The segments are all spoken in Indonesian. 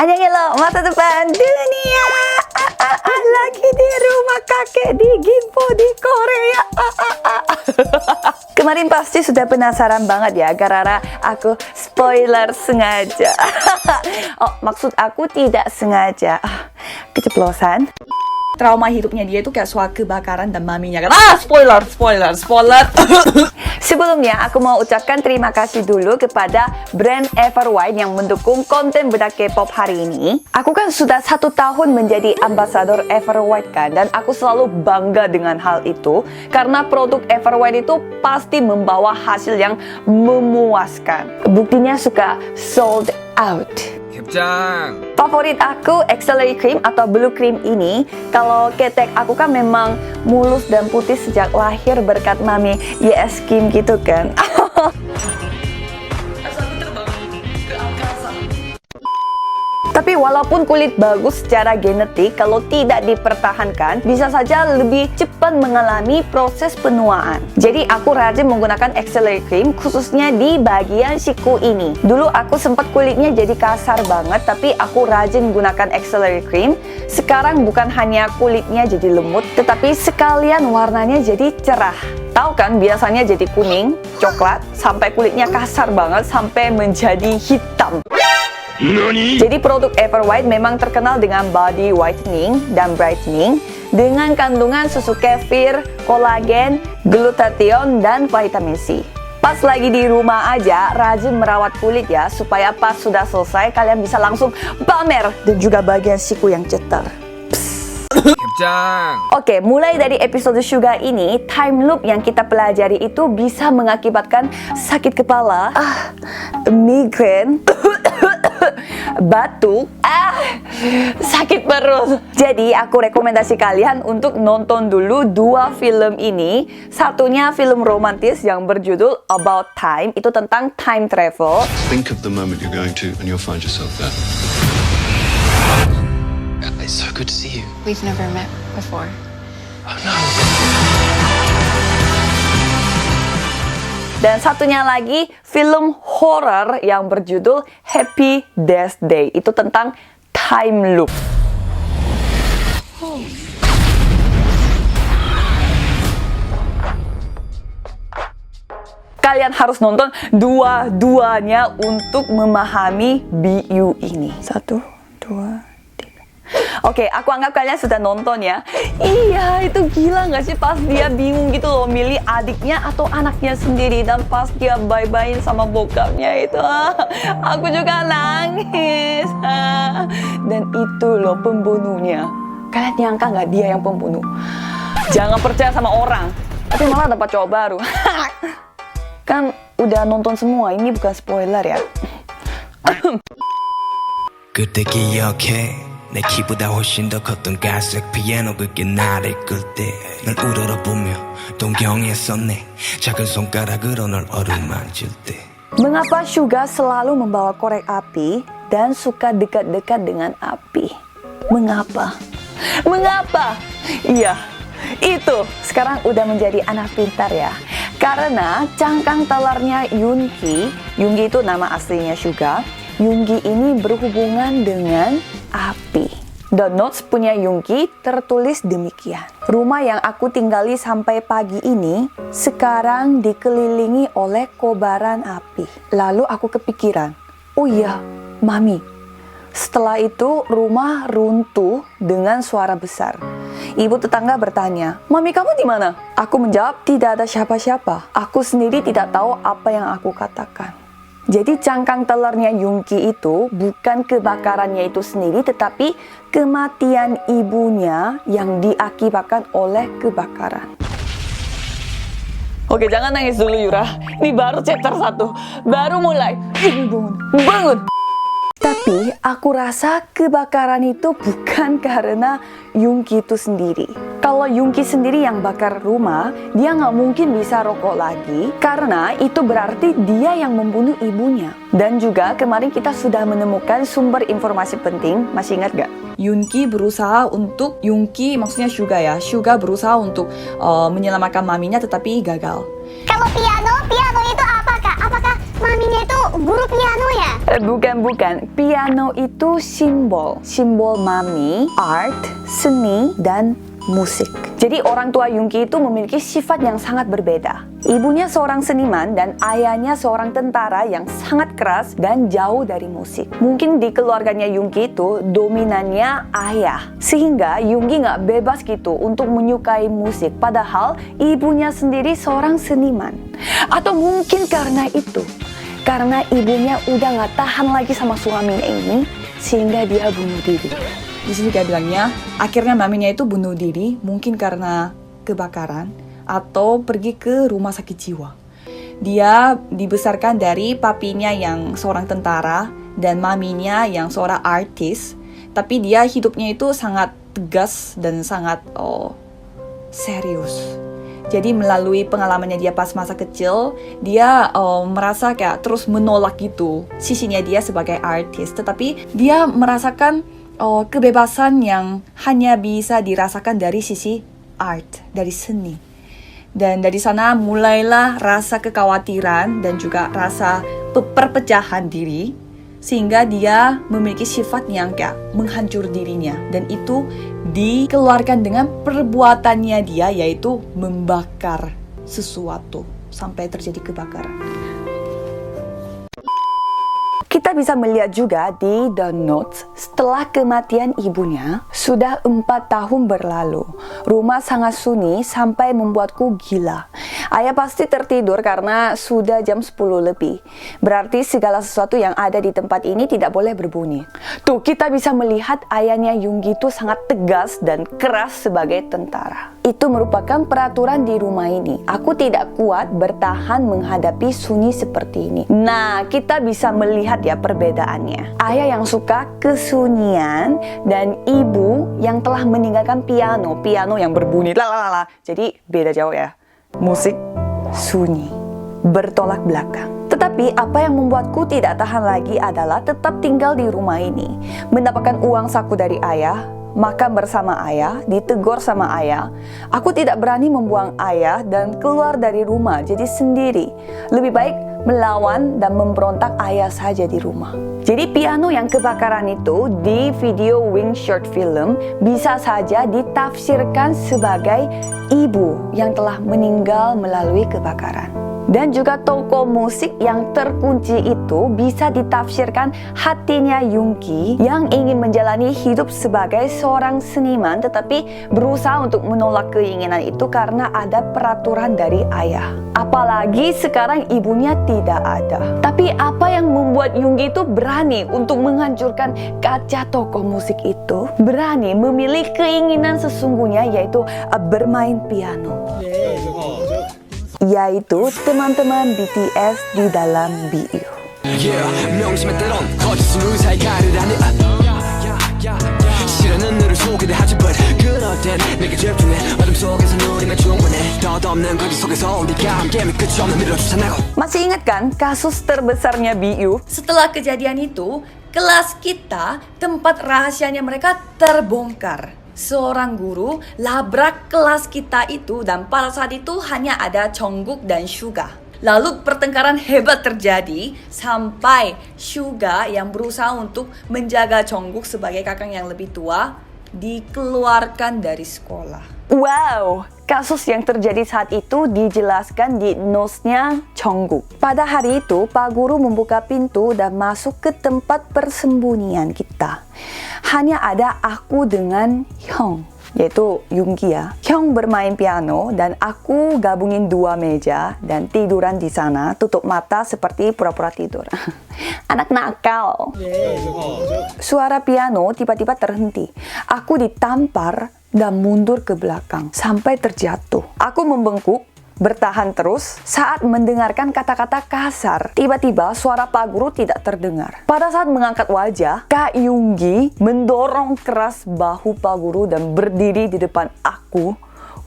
Annyeonghaseyo, masa depan dunia. Lagi di rumah kakek di Gimpo di Korea. Kemarin pasti sudah penasaran banget ya, gara-gara aku spoiler sengaja. Oh, maksud aku tidak sengaja. Keceplosan. Trauma hidupnya dia itu kayak soal kebakaran dan maminya kan. Spoiler. Sebelumnya aku mau ucapkan terima kasih dulu kepada brand Everwhite yang mendukung konten bedah K-pop hari ini. Aku kan sudah 1 tahun menjadi ambasador Everwhite kan, dan aku selalu bangga dengan hal itu karena produk Everwhite itu pasti membawa hasil yang memuaskan. Buktinya suka sold out. Favorit aku Accelerate Cream atau Blue Cream ini. Kalau ketek aku kan memang mulus dan putih sejak lahir berkat mami YS Kim gitu kan. Tapi walaupun kulit bagus secara genetik, kalau tidak dipertahankan, bisa saja lebih cepat mengalami proses penuaan. Jadi aku rajin menggunakan Accelerate Cream, khususnya di bagian siku ini. Dulu aku sempat kulitnya jadi kasar banget, tapi aku rajin menggunakan Accelerate Cream. Sekarang bukan hanya kulitnya jadi lembut, tetapi sekalian warnanya jadi cerah. Tahu kan, biasanya jadi kuning, coklat, sampai kulitnya kasar banget, sampai menjadi hitam. Jadi produk Everwhite memang terkenal dengan body whitening dan brightening dengan kandungan susu kefir, kolagen, glutathione, dan vitamin C. Pas lagi di rumah aja, rajin merawat kulit ya, supaya pas sudah selesai kalian bisa langsung pamer dan juga bagian siku yang cetar. Oke, mulai dari episode Suga ini, time loop yang kita pelajari itu bisa mengakibatkan sakit kepala, migrain, batuk, sakit perut. Jadi aku rekomendasi kalian untuk nonton dulu 2 film ini. Satunya film romantis yang berjudul About Time, itu tentang time travel. Think of the moment you're going to and you'll find yourself there. It's so good to see you. We've never met before. Oh no. Dan satunya lagi film horror yang berjudul Happy Death Day. Itu tentang time loop. Kalian harus nonton dua-duanya untuk memahami BU ini. 1, 2, 3. Oke, aku anggap kalian sudah nonton ya. Iya, itu gila gak sih pas dia bingung gitu loh milih adiknya atau anaknya sendiri. Dan pas dia bye-bye sama bokapnya itu, aku juga nangis. Dan itu loh pembunuhnya. Kalian nyangka gak dia yang pembunuh? Jangan percaya sama orang, tapi malah dapat cowok baru. Kan udah nonton semua, ini bukan spoiler ya. 그때 기억해 내 키보다 훨씬 더 컸던 갈색 피아노 그게 나를 끌 때 널 우러러보며 동경했었네 작은 손가락으로 널 어루만질 때. Mengapa Suga selalu membawa korek api dan suka dekat-dekat dengan api? Mengapa? Mengapa? Iya, itu sekarang udah menjadi anak pintar ya. Karena cangkang telurnya Yoongi itu nama aslinya Suga. Yoongi ini berhubungan dengan api. The notes punya Yoongi tertulis demikian. Rumah yang aku tinggali sampai pagi ini sekarang dikelilingi oleh kobaran api. Lalu aku kepikiran, oh iya, Mami. Setelah itu rumah runtuh dengan suara besar. Ibu tetangga bertanya, Mami kamu di mana? Aku menjawab, tidak ada siapa-siapa. Aku sendiri tidak tahu apa yang aku katakan. Jadi cangkang telurnya Yoongi itu bukan kebakarannya itu sendiri, tetapi kematian ibunya yang diakibatkan oleh kebakaran. Oke, jangan nangis dulu Yura. Ini baru chapter 1. Baru mulai. Bangun. Tapi aku rasa kebakaran itu bukan karena Yoongi itu sendiri. Kalau Yoongi sendiri yang bakar rumah, dia nggak mungkin bisa rokok lagi karena itu berarti dia yang membunuh ibunya. Dan juga kemarin kita sudah menemukan sumber informasi penting, masih ingat gak? Yoongi berusaha untuk, maksudnya Suga ya, Suga berusaha untuk menyelamatkan maminya tetapi gagal. Kalau piano itu apa kak? Apakah maminya itu guru piano ya? Bukan. Piano itu simbol mami, art, seni, dan musik. Jadi orang tua Yoongi itu memiliki sifat yang sangat berbeda. Ibunya seorang seniman dan ayahnya seorang tentara yang sangat keras dan jauh dari musik. Mungkin di keluarganya Yoongi itu dominannya ayah, sehingga Yoongi nggak bebas gitu untuk menyukai musik. Padahal ibunya sendiri seorang seniman. Atau mungkin karena itu, karena ibunya udah nggak tahan lagi sama suaminya ini, sehingga dia bunuh diri. Di sini dia bilangnya, akhirnya maminya itu bunuh diri, mungkin karena kebakaran atau pergi ke rumah sakit jiwa. Dia dibesarkan dari papinya yang seorang tentara dan maminya yang seorang artis, tapi dia hidupnya itu sangat tegas dan sangat serius. Jadi melalui pengalamannya dia pas masa kecil, dia merasa kayak terus menolak gitu sisinya dia sebagai artis, tetapi dia merasakan kebebasan yang hanya bisa dirasakan dari sisi art, dari seni. Dan dari sana mulailah rasa kekhawatiran dan juga rasa perpecahan diri, sehingga dia memiliki sifat yang kayak menghancur dirinya. Dan itu dikeluarkan dengan perbuatannya dia, yaitu membakar sesuatu sampai terjadi kebakaran. Kita bisa melihat juga di The Notes, setelah kematian ibunya, sudah 4 tahun berlalu. Rumah sangat sunyi sampai membuatku gila. Ayah pasti tertidur karena sudah jam 10 lebih. Berarti segala sesuatu yang ada di tempat ini tidak boleh berbunyi. Tuh, kita bisa melihat ayahnya Yoongi itu sangat tegas dan keras sebagai tentara. Itu merupakan peraturan di rumah ini. Aku tidak kuat bertahan menghadapi sunyi seperti ini. Nah, kita bisa melihat ya perbedaannya. Ayah yang suka kesunyian dan ibu yang telah meninggalkan piano yang berbunyi lalalala. Jadi beda jauh ya. Musik sunyi, bertolak belakang. Tetapi apa yang membuatku tidak tahan lagi adalah tetap tinggal di rumah ini, mendapatkan uang saku dari ayah, makan bersama ayah, ditegur sama ayah. Aku tidak berani membuang ayah dan keluar dari rumah jadi sendiri. Lebih baik melawan dan memberontak ayah saja di rumah. Jadi piano yang kebakaran itu di video Wing short film bisa saja ditafsirkan sebagai ibu yang telah meninggal melalui kebakaran. Dan juga toko musik yang terkunci itu bisa ditafsirkan hatinya Yoongi yang ingin menjalani hidup sebagai seorang seniman tetapi berusaha untuk menolak keinginan itu karena ada peraturan dari ayah. Apalagi sekarang ibunya tidak ada. Tapi apa yang membuat Yoongi itu berani untuk menghancurkan kaca toko musik itu? Berani memilih keinginan sesungguhnya, yaitu bermain piano. Yaitu teman-teman BTS di dalam BU. 명심에 때론 거짓은 의사의 가르라니 싫어하는 너를 소개하지 but 그럴 땐 내게 집중해 어둠 속에서 누리며 충분해 덧없는 거짓 속에서 우리가 함께 끝이 없는 미래로 쫓아나고. Masih ingat kan kasus terbesarnya BU? Setelah kejadian itu, kelas kita, tempat rahasianya mereka terbongkar. Seorang guru labrak kelas kita itu dan pada saat itu hanya ada Jungkook dan Suga. Lalu pertengkaran hebat terjadi sampai Suga yang berusaha untuk menjaga Jungkook sebagai kakak yang lebih tua dikeluarkan dari sekolah. Wow, kasus yang terjadi saat itu dijelaskan di notes-nya Jungkook. Pada hari itu, Pak Guru membuka pintu dan masuk ke tempat persembunyian kita. Hanya ada aku dengan Hyung, yaitu Yoongi ya. Hyung bermain piano dan aku gabungin 2 meja dan tiduran di sana, tutup mata seperti pura-pura tidur. Anak nakal. Suara piano tiba-tiba terhenti. Aku ditampar dan mundur ke belakang sampai terjatuh. Aku membengkuk, bertahan terus saat mendengarkan kata-kata kasar. Tiba-tiba suara Pak Guru tidak terdengar. Pada saat mengangkat wajah, Kak Yoongi mendorong keras bahu Pak Guru dan berdiri di depan aku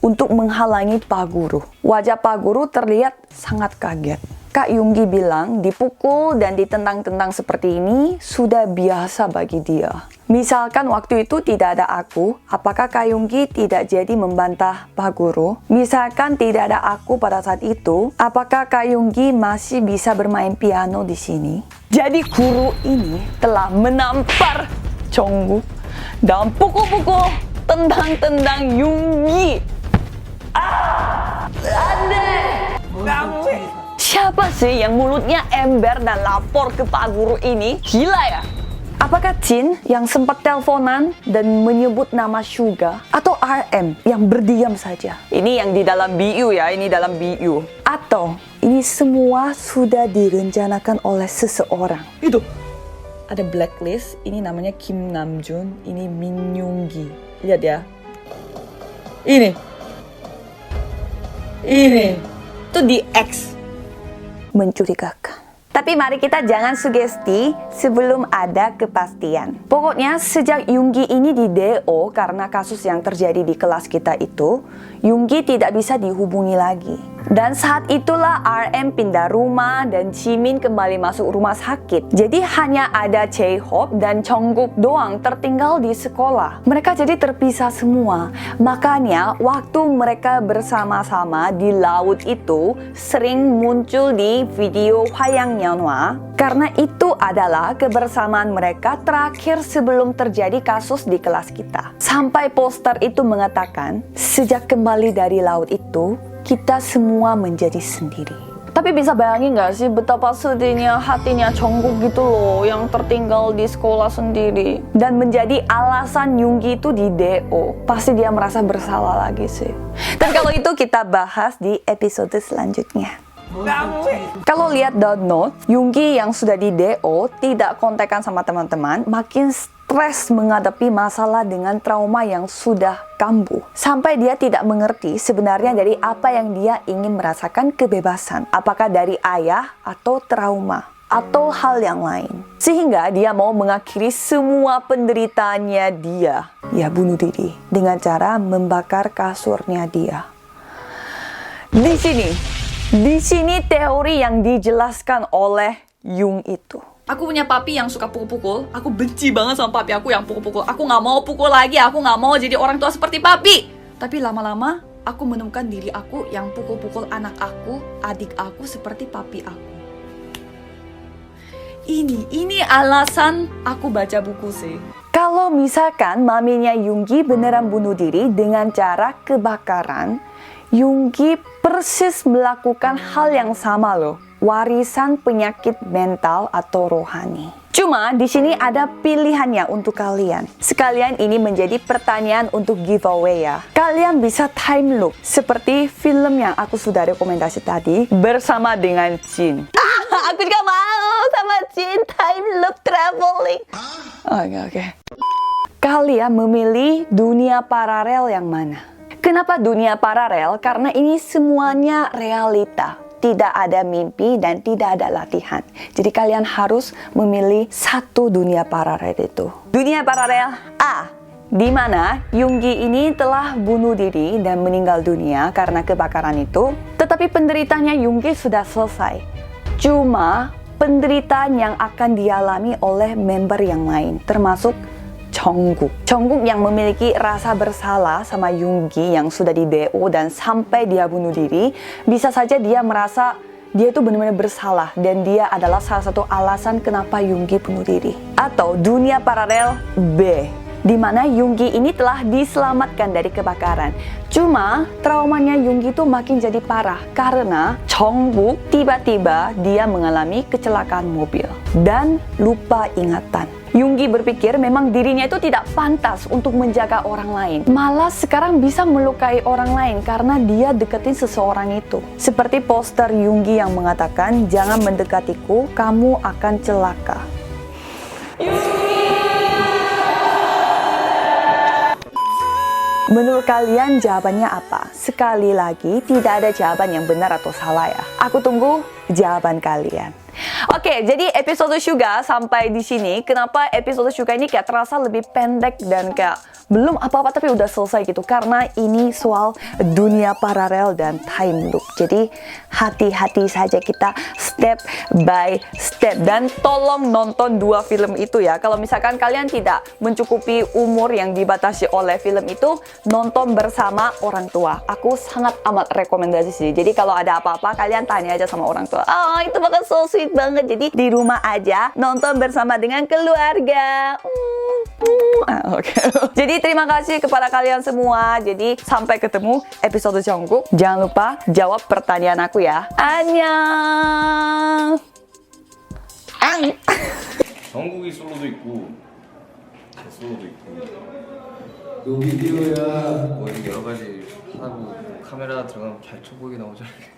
untuk menghalangi Pak Guru. Wajah Pak Guru terlihat sangat kaget Kak Yoongi bilang dipukul dan ditendang-tendang seperti ini sudah biasa bagi dia. Misalkan waktu itu tidak ada aku, apakah Kak Yoongi tidak jadi membantah Pak Guru? Misalkan tidak ada aku pada saat itu, apakah Kak Yoongi masih bisa bermain piano di sini? Jadi guru ini telah menampar Jungkook dan pukul-pukul, tendang-tendang Yoongi. Kamu siapa sih yang mulutnya ember dan lapor ke Pak Guru ini? Gila ya? Apakah Jin yang sempat teleponan dan menyebut nama Suga? Atau RM yang berdiam saja? Ini yang di dalam BU ya, ini dalam BU. Atau ini semua sudah direncanakan oleh seseorang? Itu ada blacklist, ini namanya Kim Namjoon, ini Min Yoongi. Lihat ya. Ini itu di X. Mencurigakan. Tapi mari kita jangan sugesti sebelum ada kepastian. Pokoknya sejak Yoongi ini di DO karena kasus yang terjadi di kelas kita itu, Yoongi tidak bisa dihubungi lagi. Dan saat itulah RM pindah rumah dan Jimin kembali masuk rumah sakit. Jadi hanya ada J-Hope dan Jungkook doang tertinggal di sekolah. Mereka jadi terpisah semua. Makanya waktu mereka bersama-sama di laut itu sering muncul di video Hwayang Yeonhwa. Karena itu adalah kebersamaan mereka terakhir sebelum terjadi kasus di kelas kita. Sampai poster itu mengatakan, sejak kembali dari laut itu, kita semua menjadi sendiri. Tapi bisa bayangin gak sih betapa sedihnya hatinya Jungkook gitu loh yang tertinggal di sekolah sendiri. Dan menjadi alasan Yoongi itu di DO. Pasti dia merasa bersalah lagi sih. Dan kalau itu kita bahas di episode selanjutnya. Kalau lihat down note, Yoongi yang sudah di DO tidak kontekan sama teman-teman, makin stres menghadapi masalah dengan trauma yang sudah kambuh. Sampai dia tidak mengerti sebenarnya dari apa yang dia ingin merasakan kebebasan. Apakah dari ayah atau trauma atau hal yang lain. Sehingga dia mau mengakhiri semua penderitaannya dia. Ya bunuh diri dengan cara membakar kasurnya dia. Di sini teori yang dijelaskan oleh Jung itu. Aku punya papi yang suka pukul-pukul. Aku benci banget sama papi aku yang pukul-pukul. Aku gak mau pukul lagi. Aku gak mau jadi orang tua seperti papi. Tapi lama-lama aku menemukan diri aku yang pukul-pukul anak aku, adik aku seperti papi aku. Ini alasan aku baca buku sih. Kalau misalkan maminya Yoongi beneran bunuh diri dengan cara kebakaran, Yoongi persis melakukan hal yang sama loh. Warisan penyakit mental atau rohani. Cuma di sini ada pilihannya untuk kalian. Sekalian ini menjadi pertanyaan untuk giveaway ya. Kalian bisa time loop seperti film yang aku sudah rekomendasi tadi bersama dengan Jin. Aku juga mau sama Jin time loop traveling. Oke. Kalian memilih dunia paralel yang mana? Kenapa dunia paralel? Karena ini semuanya realita. Tidak ada mimpi dan tidak ada latihan. Jadi kalian harus memilih satu dunia paralel itu. Dunia paralel A, di mana Yoongi ini telah bunuh diri dan meninggal dunia karena kebakaran itu. Tetapi penderitaannya Yoongi sudah selesai. Cuma penderitaan yang akan dialami oleh member yang lain, termasuk Jungkook. Jungkook yang memiliki rasa bersalah sama Yoongi yang sudah di DO dan sampai dia bunuh diri, bisa saja dia merasa dia itu benar-benar bersalah dan dia adalah salah satu alasan kenapa Yoongi bunuh diri. Atau dunia paralel B, di mana Yoongi ini telah diselamatkan dari kebakaran. Cuma traumanya Yoongi itu makin jadi parah karena Jungkook tiba-tiba dia mengalami kecelakaan mobil dan lupa ingatan. Yoongi berpikir memang dirinya itu tidak pantas untuk menjaga orang lain. Malah sekarang bisa melukai orang lain karena dia deketin seseorang itu. Seperti poster Yoongi yang mengatakan, jangan mendekatiku, kamu akan celaka. Menurut kalian jawabannya apa? Sekali lagi, tidak ada jawaban yang benar atau salah ya. Aku tunggu jawaban kalian. Oke, jadi episode Suga sampai di sini. Kenapa episode Suga ini kayak terasa lebih pendek dan kayak belum apa-apa tapi udah selesai gitu. Karena ini soal dunia paralel dan time loop. Jadi hati-hati saja kita step by step. Dan tolong nonton dua film itu ya. Kalau misalkan kalian tidak mencukupi umur yang dibatasi oleh film itu, nonton bersama orang tua. Aku sangat amat rekomendasi sih. Jadi kalau ada apa-apa kalian tanya aja sama orang tua. Oh, itu bakal so sweet banget. Jadi di rumah aja nonton bersama dengan keluarga. Oke. Jadi terima kasih kepada kalian semua. Jadi sampai ketemu episode Jungkook. Jangan lupa jawab pertanyaan aku ya. Annyeong. 정국이 솔로도 있고 제 솔로도 있고 요 비디오야. 뭐 이렇게 여러 가지 하고 카메라 들어가면 잘 쳐보이게 나오지 않을까.